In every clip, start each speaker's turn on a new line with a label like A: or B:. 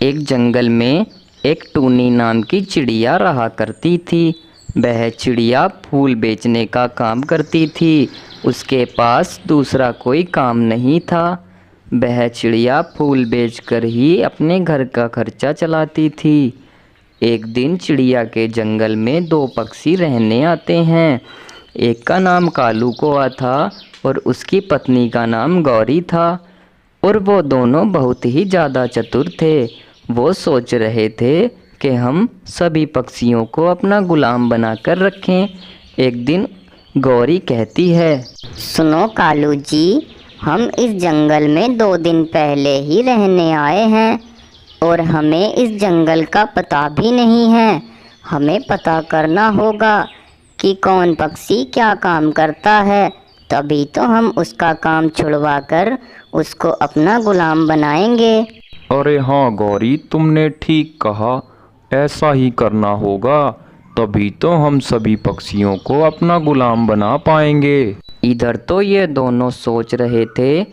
A: एक जंगल में एक टूनी नाम की चिड़िया रहा करती थी। वह चिड़िया फूल बेचने का काम करती थी। उसके पास दूसरा कोई काम नहीं था। वह चिड़िया फूल बेचकर ही अपने घर का खर्चा चलाती थी। एक दिन चिड़िया के जंगल में दो पक्षी रहने आते हैं। एक का नाम कालू कौआ था और उसकी पत्नी का नाम गौरी था। और वो दोनों बहुत ही ज़्यादा चतुर थे। वो सोच रहे थे कि हम सभी पक्षियों को अपना गुलाम बनाकर रखें। एक दिन गौरी कहती है,
B: सुनो कालू जी, हम इस जंगल में 2 दिन पहले ही रहने आए हैं और हमें इस जंगल का पता भी नहीं है। हमें पता करना होगा कि कौन पक्षी क्या काम करता है, तभी तो हम उसका काम छुड़वा कर उसको अपना गुलाम बनाएंगे।
C: अरे हाँ गौरी, तुमने ठीक कहा, ऐसा ही करना होगा, तभी तो हम सभी पक्षियों को अपना गुलाम बना पाएंगे।
A: इधर तो ये दोनों सोच रहे थे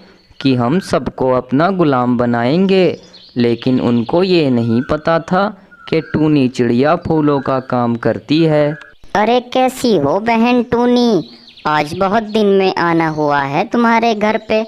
A: कि हम सबको अपना गुलाम बनाएंगे, लेकिन उनको ये नहीं पता था कि टूनी चिड़िया फूलों का काम करती है।
B: अरे कैसी हो बहन टूनी, आज बहुत दिन में आना हुआ है तुम्हारे घर पे,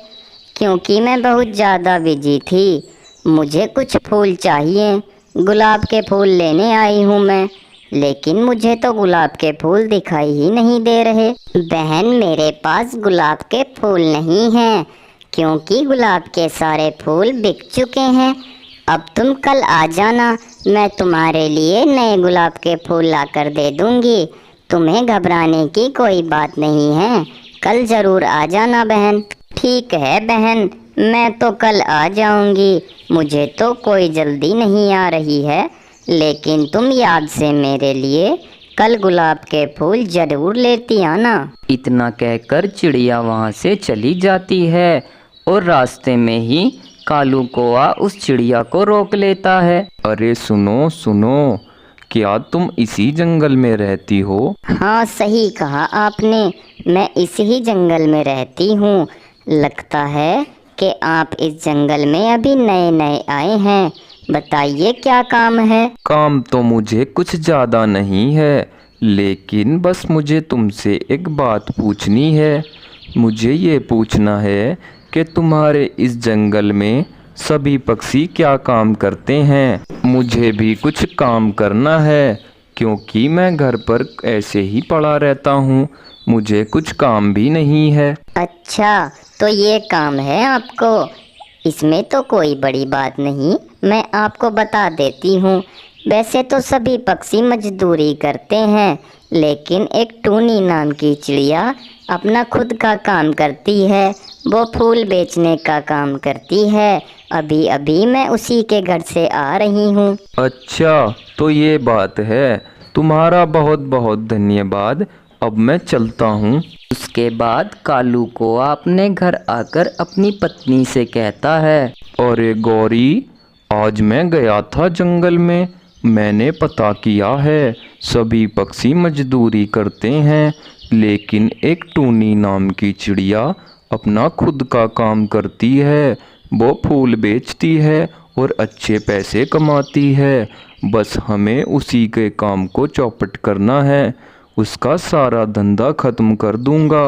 B: क्योंकि मैं बहुत ज़्यादा बिजी थी। मुझे कुछ फूल चाहिए, गुलाब के फूल लेने आई हूँ मैं, लेकिन मुझे तो गुलाब के फूल दिखाई ही नहीं दे रहे। बहन मेरे पास गुलाब के फूल नहीं हैं, क्योंकि गुलाब के सारे फूल बिक चुके हैं। अब तुम कल आ जाना, मैं तुम्हारे लिए नए गुलाब के फूल लाकर दे दूंगी। तुम्हें घबराने की कोई बात नहीं है, कल ज़रूर आ जाना बहन। ठीक है बहन, मैं तो कल आ जाऊंगी, मुझे तो कोई जल्दी नहीं आ रही है, लेकिन तुम याद से मेरे लिए कल गुलाब के फूल ज़रूर लेती आना।
A: इतना कहकर चिड़िया वहाँ से चली जाती है और रास्ते में ही कालू कौआ उस चिड़िया को रोक लेता है।
C: अरे सुनो सुनो, क्या तुम इसी जंगल में रहती हो?
B: हाँ सही कहा आपने, मैं इसी ही जंगल में रहती हूँ। लगता है कि आप इस जंगल में अभी नए नए आए हैं। बताइए क्या काम है?
C: काम तो मुझे कुछ ज़्यादा नहीं है, लेकिन बस मुझे तुमसे एक बात पूछनी है। मुझे ये पूछना है कि तुम्हारे इस जंगल में सभी पक्षी क्या काम करते हैं। मुझे भी कुछ काम करना है, क्योंकि मैं घर पर ऐसे ही पड़ा रहता हूँ, मुझे कुछ काम भी नहीं है।
B: अच्छा, तो ये काम है आपको, इसमें तो कोई बड़ी बात नहीं, मैं आपको बता देती हूँ। वैसे तो सभी पक्षी मजदूरी करते हैं, लेकिन एक टूनी नाम की चिड़िया अपना खुद का काम करती है। वो फूल बेचने का काम करती है। अभी अभी मैं उसी के घर से आ रही हूँ।
C: अच्छा, तो ये बात है, तुम्हारा बहुत बहुत धन्यवाद, अब मैं चलता हूँ।
A: उसके बाद कालू कौआ अपने घर आकर अपनी पत्नी से कहता है,
C: अरे गौरी, आज मैं गया था जंगल में, मैंने पता किया है सभी पक्षी मजदूरी करते हैं, लेकिन एक टूनी नाम की चिड़िया अपना खुद का काम करती है। वो फूल बेचती है और अच्छे पैसे कमाती है। बस हमें उसी के काम को चौपट करना है, उसका सारा धंधा ख़त्म कर दूंगा।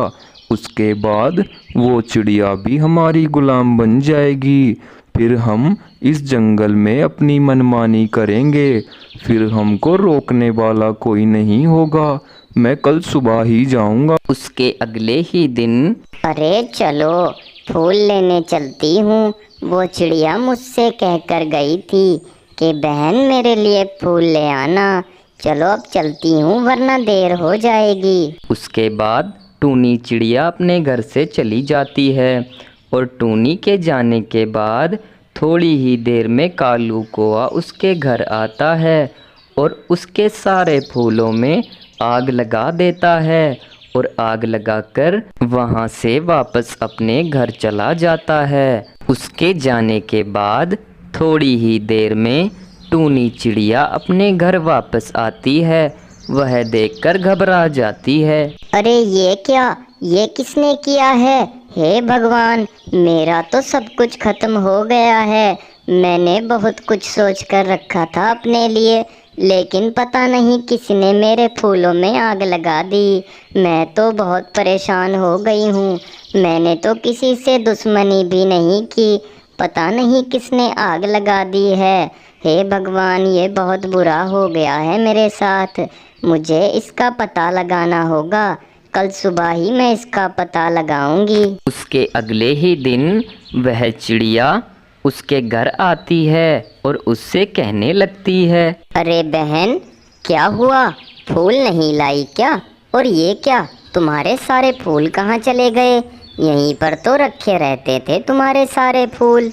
C: उसके बाद वो चिड़िया भी हमारी गुलाम बन जाएगी। फिर हम इस जंगल में अपनी मनमानी करेंगे, फिर हमको रोकने वाला कोई नहीं होगा। मैं कल सुबह ही जाऊंगा।
A: उसके अगले ही दिन
B: अरे चलो फूल लेने चलती हूँ। वो चिड़िया मुझसे कहकर गई थी कि बहन मेरे लिए फूल ले आना। चलो अब चलती हूँ, वरना देर हो जाएगी।
A: उसके बाद टूनी चिड़िया अपने घर से चली जाती है और टूनी के जाने के बाद थोड़ी ही देर में कालू कौआ उसके घर आता है और उसके सारे फूलों में आग लगा देता है और आग लगाकर वहाँ से वापस अपने घर चला जाता है। उसके जाने के बाद थोड़ी ही देर में टूनी चिड़िया अपने घर वापस आती है। वह देखकर घबरा जाती है।
B: अरे ये क्या, ये किसने किया है? हे भगवान, मेरा तो सब कुछ खत्म हो गया है। मैंने बहुत कुछ सोच कर रखा था अपने लिए, लेकिन पता नहीं किसने मेरे फूलों में आग लगा दी। मैं तो बहुत परेशान हो गई हूँ। मैंने तो किसी से दुश्मनी भी नहीं की, पता नहीं किसने आग लगा दी है। हे भगवान, ये बहुत बुरा हो गया है मेरे साथ। मुझे इसका पता लगाना होगा। कल सुबह ही मैं इसका पता लगाऊंगी।
A: उसके अगले ही दिन वह चिड़िया उसके घर आती है और उससे कहने लगती है,
B: अरे बहन, क्या हुआ? फूल नहीं लाई क्या? और ये क्या, तुम्हारे सारे फूल कहाँ चले गए? यहीं पर तो रखे रहते थे तुम्हारे सारे फूल।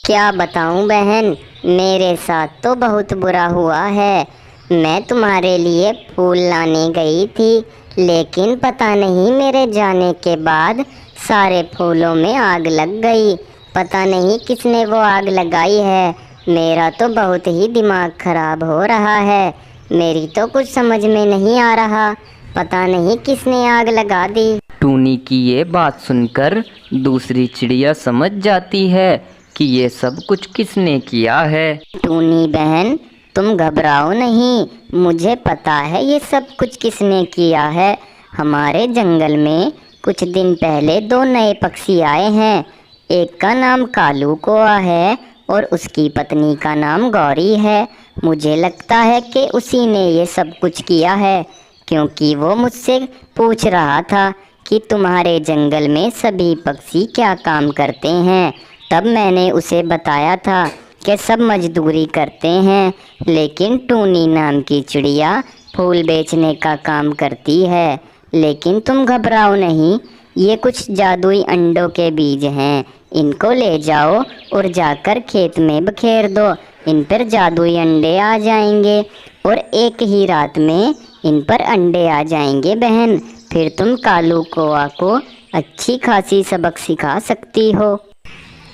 B: क्या बताऊं बहन, मेरे साथ तो बहुत बुरा हुआ है। मैं तुम्हारे लिए फूल लाने गई थी, लेकिन पता नहीं मेरे जाने के बाद सारे फूलों में आग लग गई। पता नहीं किसने वो आग लगाई है। मेरा तो बहुत ही दिमाग खराब हो रहा है। मेरी तो कुछ समझ में नहीं आ रहा, पता नहीं किसने आग लगा दी।
A: टूनी की ये बात सुनकर दूसरी चिड़िया समझ जाती है कि ये सब कुछ किसने किया है।
B: टूनी बहन, तुम घबराओ नहीं, मुझे पता है ये सब कुछ किसने किया है। हमारे जंगल में कुछ दिन पहले 2 नए पक्षी आए हैं। एक का नाम कालू कौआ है और उसकी पत्नी का नाम गौरी है। मुझे लगता है कि उसी ने ये सब कुछ किया है, क्योंकि वो मुझसे पूछ रहा था कि तुम्हारे जंगल में सभी पक्षी क्या काम करते हैं। तब मैंने उसे बताया था कि सब मजदूरी करते हैं, लेकिन टूनी नाम की चिड़िया फूल बेचने का काम करती है। लेकिन तुम घबराओ नहीं, ये कुछ जादुई अंडों के बीज हैं। इनको ले जाओ और जाकर खेत में बखेर दो। इन पर जादुई अंडे आ जाएंगे और एक ही रात में इन पर अंडे आ जाएंगे बहन। फिर तुम कालू कौआ को अच्छी खासी सबक सिखा सकती हो।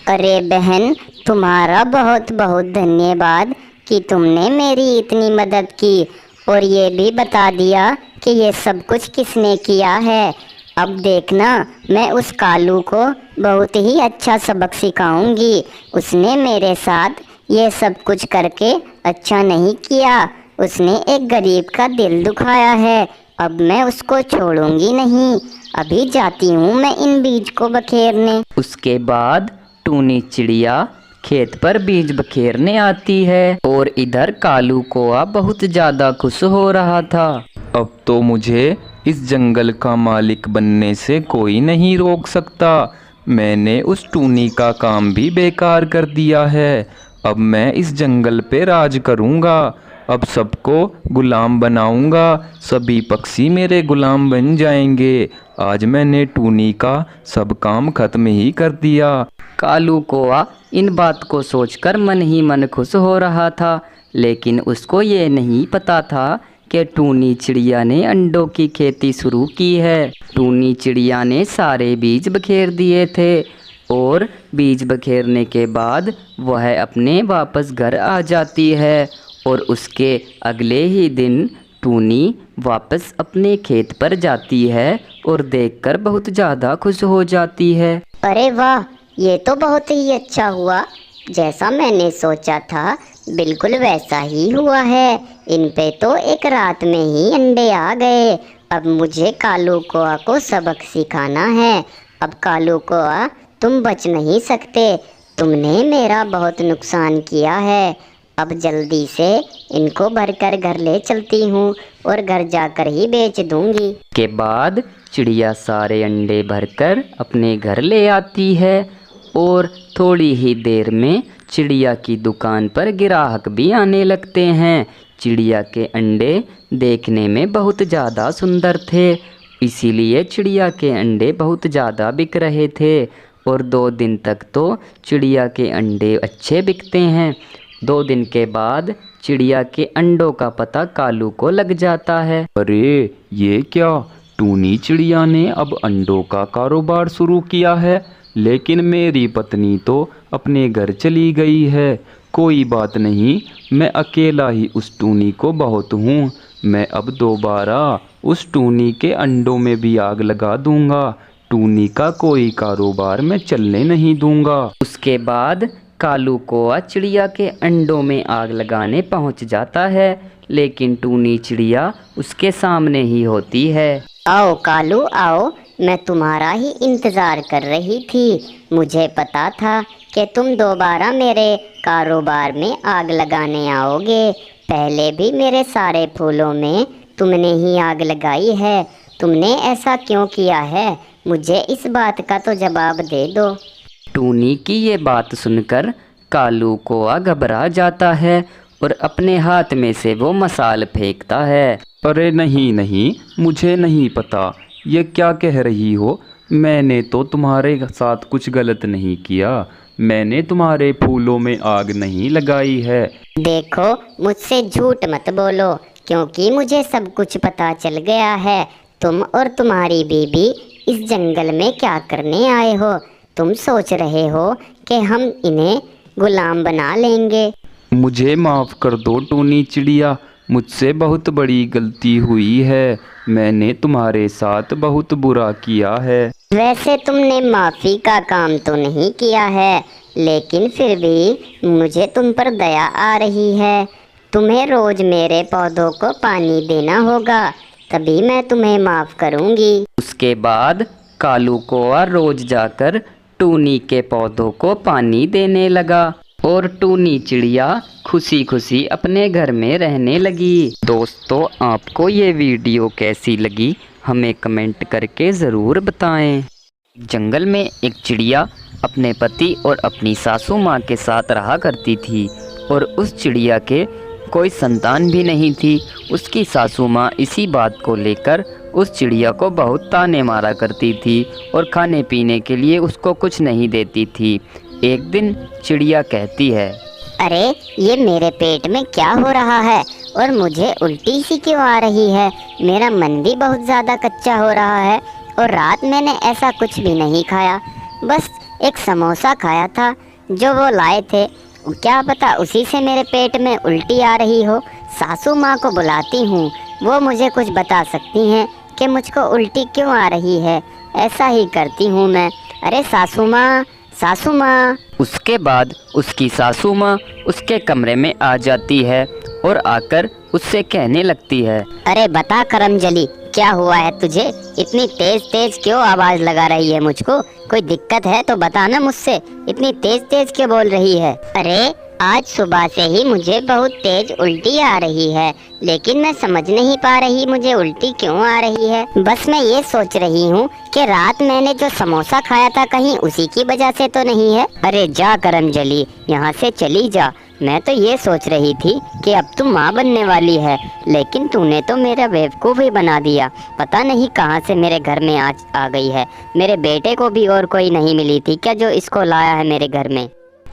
B: अरे बहन, तुम्हारा बहुत बहुत धन्यवाद कि तुमने मेरी इतनी मदद की और ये भी बता दिया कि ये सब कुछ किसने किया है। अब देखना, मैं उस कालू को बहुत ही अच्छा सबक सिखाऊंगी। उसने मेरे साथ ये सब कुछ करके अच्छा नहीं किया। उसने एक गरीब का दिल दुखाया है। अब मैं उसको छोड़ूंगी नहीं। अभी जाती हूँ मैं इन बीज को बखेरने।
A: उसके बाद टूनी चिड़िया खेत पर बीज बखेरने आती है और इधर कालू कौआ बहुत ज़्यादा खुश हो रहा था।
C: अब तो मुझे इस जंगल का मालिक बनने से कोई नहीं रोक सकता। मैंने उस टूनी का काम भी बेकार कर दिया है। अब मैं इस जंगल पे राज करूँगा। अब सबको गुलाम बनाऊंगा। सभी पक्षी मेरे गुलाम बन जाएंगे। आज मैंने टूनी का सब काम खत्म ही कर दिया।
A: कालू कौआ इन बात को सोचकर मन ही मन खुश हो रहा था, लेकिन उसको ये नहीं पता था कि टूनी चिड़िया ने अंडों की खेती शुरू की है। टूनी चिड़िया ने सारे बीज बखेर दिए थे और बीज बखेरने के बाद वह अपने वापस घर आ जाती है और उसके अगले ही दिन टूनी वापस अपने खेत पर जाती है और देखकर बहुत ज़्यादा खुश हो जाती है।
B: अरे वाह, ये तो बहुत ही अच्छा हुआ। जैसा मैंने सोचा था बिल्कुल वैसा ही हुआ है। इन पे तो एक रात में ही अंडे आ गए। अब मुझे कालू कौआ को सबक सिखाना है। अब कालू कौआ, तुम बच नहीं सकते। तुमने मेरा बहुत नुकसान किया है। अब जल्दी से इनको भरकर घर ले चलती हूँ और घर जाकर ही बेच दूंगी।
A: के बाद चिड़िया सारे अंडे भरकर अपने घर ले आती है और थोड़ी ही देर में चिड़िया की दुकान पर ग्राहक भी आने लगते हैं। चिड़िया के अंडे देखने में बहुत ज़्यादा सुंदर थे, इसीलिए चिड़िया के अंडे बहुत ज़्यादा बिक रहे थे और 2 दिन तक तो चिड़िया के अंडे अच्छे बिकते हैं। 2 दिन के बाद चिड़िया के अंडों का पता कालू को लग जाता है।
C: अरे ये क्या, टूनी चिड़िया ने अब अंडों का कारोबार शुरू किया है, लेकिन मेरी पत्नी तो अपने घर चली गई है। कोई बात नहीं, मैं अकेला ही उस टूनी को बहुत हूँ। मैं अब दोबारा उस टूनी के अंडों में भी आग लगा दूंगा। टूनी का कोई कारोबार मैं चलने नहीं दूंगा।
A: उसके बाद कालू कौआ चिड़िया के अंडों में आग लगाने पहुंच जाता है, लेकिन टूनी चिड़िया उसके सामने ही होती है।
B: आओ कालू आओ, मैं तुम्हारा ही इंतज़ार कर रही थी। मुझे पता था कि तुम दोबारा मेरे कारोबार में आग लगाने आओगे। पहले भी मेरे सारे फूलों में तुमने ही आग लगाई है। तुमने ऐसा क्यों किया है? मुझे इस बात का तो जवाब दे दो।
A: टूनी की ये बात सुनकर कालू कौआ घबरा जाता है और अपने हाथ में से वो मसाल फेंकता है।
C: अरे नहीं नहीं, मुझे नहीं पता, ये क्या कह रही हो? मैंने तो तुम्हारे साथ कुछ गलत नहीं किया। मैंने तुम्हारे फूलों में आग नहीं लगाई है।
B: देखो, मुझसे झूठ मत बोलो, क्योंकि मुझे सब कुछ पता चल गया है। तुम और तुम्हारी बीबी इस जंगल में क्या करने आए हो? तुम सोच रहे हो कि हम इन्हें गुलाम बना लेंगे।
C: मुझे माफ़ कर दो टूनी चिड़िया, मुझसे बहुत बड़ी गलती हुई है। मैंने तुम्हारे साथ बहुत बुरा किया है।
B: वैसे तुमने माफ़ी का काम तो नहीं किया है, लेकिन फिर भी मुझे तुम पर दया आ रही है। तुम्हें रोज़ मेरे पौधों को पानी देना होगा, तभी मैं तुम्हें माफ़ करूँगी।
A: उसके बाद कालू कौआ रोज जाकर टूनी के पौधों को पानी देने लगा और टूनी चिड़िया खुशी खुशी अपने घर में रहने लगी। दोस्तों, आपको ये वीडियो कैसी लगी हमें कमेंट करके ज़रूर बताएं। जंगल में एक चिड़िया अपने पति और अपनी सासू माँ के साथ रहा करती थी और उस चिड़िया के कोई संतान भी नहीं थी। उसकी सासू माँ इसी बात को लेकर उस चिड़िया को बहुत ताने मारा करती थी और खाने पीने के लिए उसको कुछ नहीं देती थी। एक दिन चिड़िया कहती है,
B: अरे ये मेरे पेट में क्या हो रहा है और मुझे उल्टी सी क्यों आ रही है? मेरा मन भी बहुत ज़्यादा कच्चा हो रहा है और रात मैंने ऐसा कुछ भी नहीं खाया, बस एक समोसा खाया था जो वो लाए थे। क्या पता उसी से मेरे पेट में उल्टी आ रही हो। सासू माँ को बुलाती हूँ, वो मुझे कुछ बता सकती हैं कि मुझको उल्टी क्यों आ रही है। ऐसा ही करती हूँ मैं। अरे सासू माँ, सासू माँ।
A: उसके बाद उसकी सासू माँ उसके कमरे में आ जाती है और आकर उससे कहने लगती है,
B: अरे बता करमजली, क्या हुआ है तुझे? इतनी तेज तेज क्यों आवाज लगा रही है मुझको? कोई दिक्कत है तो बताना मुझसे, इतनी तेज तेज क्यों बोल रही है? अरे आज सुबह से ही मुझे बहुत तेज उल्टी आ रही है, लेकिन मैं समझ नहीं पा रही मुझे उल्टी क्यों आ रही है। बस मैं ये सोच रही हूँ कि रात मैंने जो समोसा खाया था कहीं उसी की वजह से तो नहीं है। अरे जा करमजली, यहाँ से चली जा। मैं तो ये सोच रही थी कि अब तू माँ बनने वाली है, लेकिन तूने तो मेरा बेवकूफ़ ही बना दिया। पता नहीं कहाँ से मेरे घर में आज आ गई है। मेरे बेटे को भी और कोई नहीं मिली थी क्या जो इसको लाया है मेरे घर में?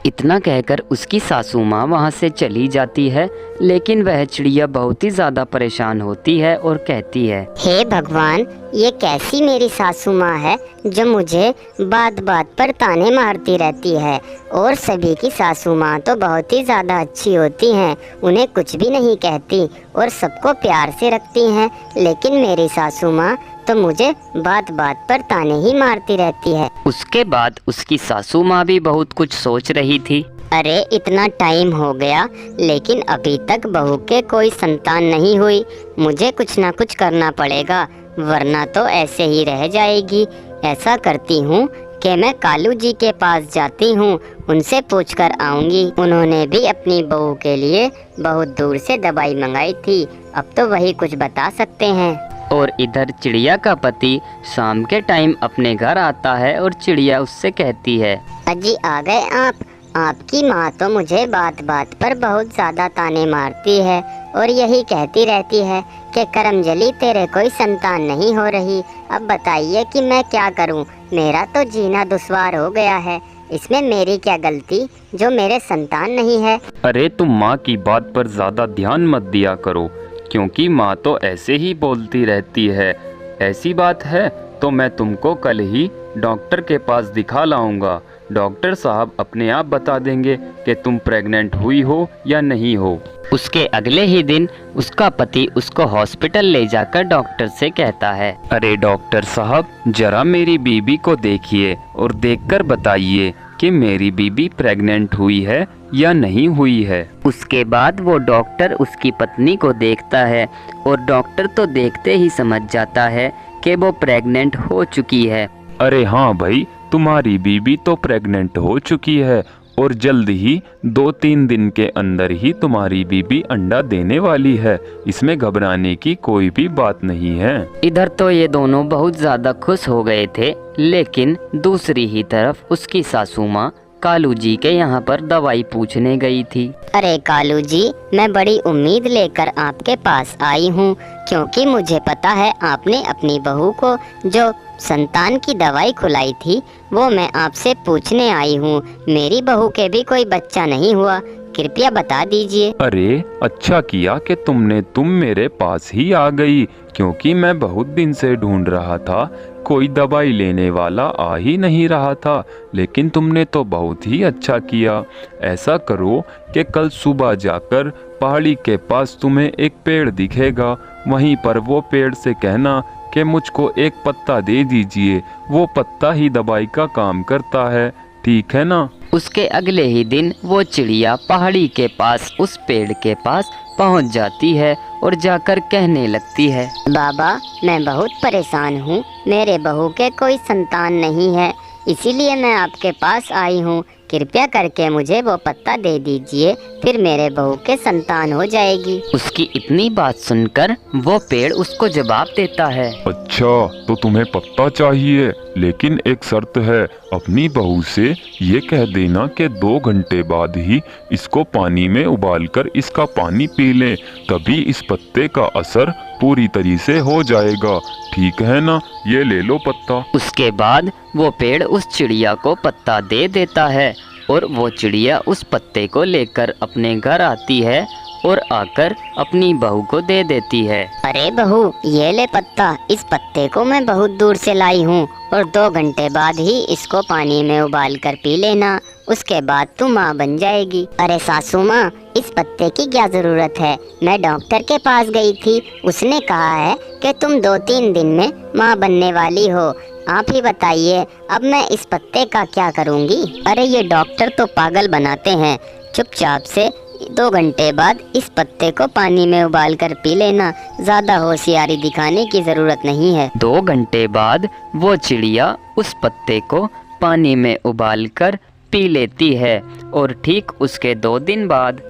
A: इतना कहकर उसकी सासू माँ वहाँ से चली जाती है, लेकिन वह चिड़िया बहुत ही ज़्यादा परेशान होती है और कहती है,
B: हे भगवान, ये कैसी मेरी सासू माँ है जो मुझे बात बात पर ताने मारती रहती है। और सभी की सासू माँ तो बहुत ही ज़्यादा अच्छी होती हैं, उन्हें कुछ भी नहीं कहती और सबको प्यार से रखती हैं, लेकिन मेरी सासू माँ तो मुझे बात बात पर ताने ही मारती रहती है।
A: उसके बाद उसकी सासू माँ भी बहुत कुछ सोच रही थी।
B: अरे इतना टाइम हो गया, लेकिन अभी तक बहू के कोई संतान नहीं हुई। मुझे कुछ ना कुछ करना पड़ेगा, वरना तो ऐसे ही रह जाएगी। ऐसा करती हूँ कि मैं कालू जी के पास जाती हूँ, उनसे पूछ कर आऊँगी। उन्होंने भी अपनी बहू के लिए बहुत दूर से दवाई मंगाई थी, अब तो वही कुछ बता सकते हैं।
A: और इधर चिड़िया का पति शाम के टाइम अपने घर आता है और चिड़िया उससे कहती है,
B: अजी आ गए आप? आपकी माँ तो मुझे बात बात पर बहुत ज़्यादा ताने मारती है और यही कहती रहती है कि करमजली तेरे कोई संतान नहीं हो रही। अब बताइए कि मैं क्या करूँ? मेरा तो जीना दुश्वार हो गया है। इसमें मेरी क्या गलती जो मेरे संतान नहीं है?
C: अरे तुम माँ की बात पर ज़्यादा ध्यान मत दिया करो, क्योंकि माँ तो ऐसे ही बोलती रहती है। ऐसी बात है तो मैं तुमको कल ही डॉक्टर के पास दिखा लाऊंगा। डॉक्टर साहब अपने आप बता देंगे कि तुम प्रेग्नेंट हुई हो या नहीं हो।
A: उसके अगले ही दिन उसका पति उसको हॉस्पिटल ले जाकर डॉक्टर से कहता है,
C: अरे डॉक्टर साहब, जरा मेरी बीबी को देखिए और देखकर बताइए कि मेरी बीबी प्रेग्नेंट हुई है या नहीं हुई है।
A: उसके बाद वो डॉक्टर उसकी पत्नी को देखता है और डॉक्टर तो देखते ही समझ जाता है कि वो प्रेग्नेंट हो चुकी है।
C: अरे हाँ भाई, तुम्हारी बीबी तो प्रेग्नेंट हो चुकी है और जल्द ही 2-3 दिन के अंदर ही तुम्हारी बीबी अंडा देने वाली है। इसमें घबराने की कोई भी बात नहीं है।
A: इधर तो ये दोनों बहुत ज़्यादा खुश हो गए थे, लेकिन दूसरी ही तरफ उसकी सासू माँ कालू जी के यहाँ पर दवाई पूछने गई थी।
B: अरे कालू जी, मैं बड़ी उम्मीद लेकर आपके पास आई हूँ, क्योंकि मुझे पता है आपने अपनी बहू को जो संतान की दवाई खिलाई थी वो मैं आपसे पूछने आई हूँ। मेरी बहू के भी कोई बच्चा नहीं हुआ, कृपया बता दीजिए।
C: अरे अच्छा किया कि तुम मेरे पास ही आ गई, क्योंकि मैं बहुत दिन से ढूंढ रहा था, कोई दवाई लेने वाला आ ही नहीं रहा था। लेकिन तुमने तो बहुत ही अच्छा किया। ऐसा करो कि कल सुबह जाकर पहाड़ी के पास तुम्हें एक पेड़ दिखेगा, वहीं पर वो पेड़ से कहना कि मुझको एक पत्ता दे दीजिए, वो पत्ता ही दवाई का काम करता है, ठीक है ना।
A: उसके अगले ही दिन वो चिड़िया पहाड़ी के पास उस पेड़ के पास पहुंच जाती है और जाकर कहने लगती है,
B: बाबा मैं बहुत परेशान हूँ, मेरे बहू के कोई संतान नहीं है, इसीलिए मैं आपके पास आई हूँ। कृपया करके मुझे वो पत्ता दे दीजिए, फिर मेरे बहू के संतान हो जाएगी।
A: उसकी इतनी बात सुनकर वो पेड़ उसको जवाब देता है,
C: अच्छा तो तुम्हें पत्ता चाहिए, लेकिन एक शर्त है, अपनी बहू से ये कह देना कि 2 घंटे बाद ही इसको पानी में उबालकर इसका पानी पी लें, तभी इस पत्ते का असर पूरी तरीके से हो जाएगा, ठीक है ना। ये ले लो पत्ता।
A: उसके बाद वो पेड़ उस चिड़िया को पत्ता दे देता है और वो चिड़िया उस पत्ते को लेकर अपने घर आती है और आकर अपनी बहू को दे देती है।
B: अरे बहू, ये ले पत्ता, इस पत्ते को मैं बहुत दूर से लाई हूँ और 2 घंटे बाद ही इसको पानी में उबाल कर पी लेना, उसके बाद तू माँ बन जाएगी। अरे सासू माँ, इस पत्ते की क्या जरूरत है, मैं डॉक्टर के पास गई थी, उसने कहा है कि तुम 2-3 दिन में माँ बनने वाली हो, आप ही बताइए अब मैं इस पत्ते का क्या करूँगी। अरे ये डॉक्टर तो पागल बनाते हैं, चुपचाप से 2 घंटे बाद इस पत्ते को पानी में उबाल कर पी लेना, ज्यादा होशियारी दिखाने की जरूरत नहीं है।
A: 2 घंटे बाद वो चिड़िया उस पत्ते को पानी में उबालकर पी लेती है और ठीक उसके 2 दिन बाद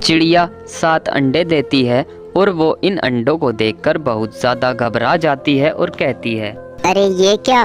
A: चिड़िया 7 अंडे देती है और वो इन अंडों को देखकर बहुत ज़्यादा घबरा जाती है और कहती है,
B: अरे ये क्या,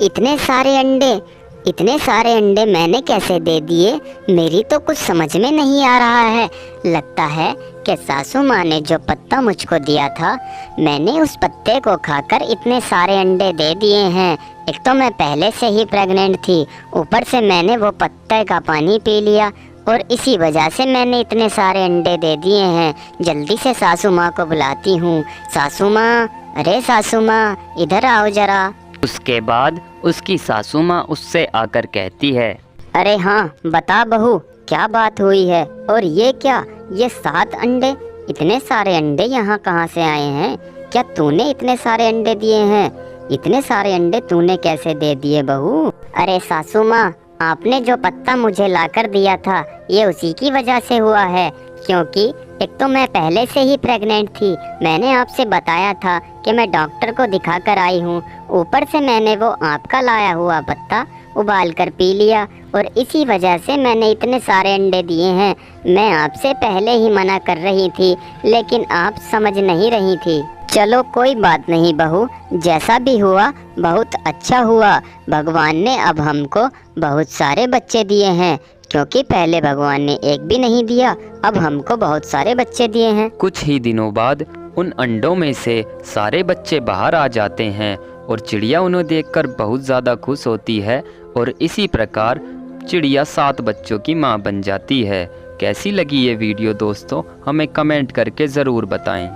B: इतने सारे अंडे, इतने सारे अंडे मैंने कैसे दे दिए, मेरी तो कुछ समझ में नहीं आ रहा है। लगता है कि सासू माँ ने जो पत्ता मुझको दिया था, मैंने उस पत्ते को खाकर इतने सारे अंडे दे दिए हैं। एक तो मैं पहले से ही प्रेग्नेंट थी, ऊपर से मैंने वो पत्ते का पानी पी लिया और इसी वजह से मैंने इतने सारे अंडे दे दिए हैं। जल्दी से सासू माँ को बुलाती हूँ। सासू माँ, अरे सासू माँ, इधर आओ जरा।
A: उसके बाद उसकी सासू माँ उससे आकर कहती है,
B: अरे हाँ बता बहू, क्या बात हुई है, और ये क्या, ये 7 अंडे, इतने सारे अंडे यहाँ कहाँ से आए हैं, क्या तूने इतने सारे अंडे दिए हैं, इतने सारे अंडे तूने कैसे दे दिए बहू। अरे सासू माँ, आपने जो पत्ता मुझे लाकर दिया था ये उसी की वजह से हुआ है, क्योंकि एक तो मैं पहले से ही प्रेग्नेंट थी, मैंने आपसे बताया था कि मैं डॉक्टर को दिखा कर आई हूँ, ऊपर से मैंने वो आपका लाया हुआ पत्ता उबाल कर पी लिया और इसी वजह से मैंने इतने सारे अंडे दिए हैं। मैं आपसे पहले ही मना कर रही थी, लेकिन आप समझ नहीं रही थी। चलो कोई बात नहीं बहू, जैसा भी हुआ बहुत अच्छा हुआ, भगवान ने अब हमको बहुत सारे बच्चे दिए हैं, क्योंकि पहले भगवान ने एक भी नहीं दिया, अब हमको बहुत सारे बच्चे दिए हैं।
A: कुछ ही दिनों बाद उन अंडों में से सारे बच्चे बाहर आ जाते हैं और चिड़िया उन्हें देखकर बहुत ज़्यादा खुश होती है और इसी प्रकार चिड़िया 7 बच्चों की माँ बन जाती है। कैसी लगी ये वीडियो दोस्तों, हमें कमेंट करके ज़रूर बताएं।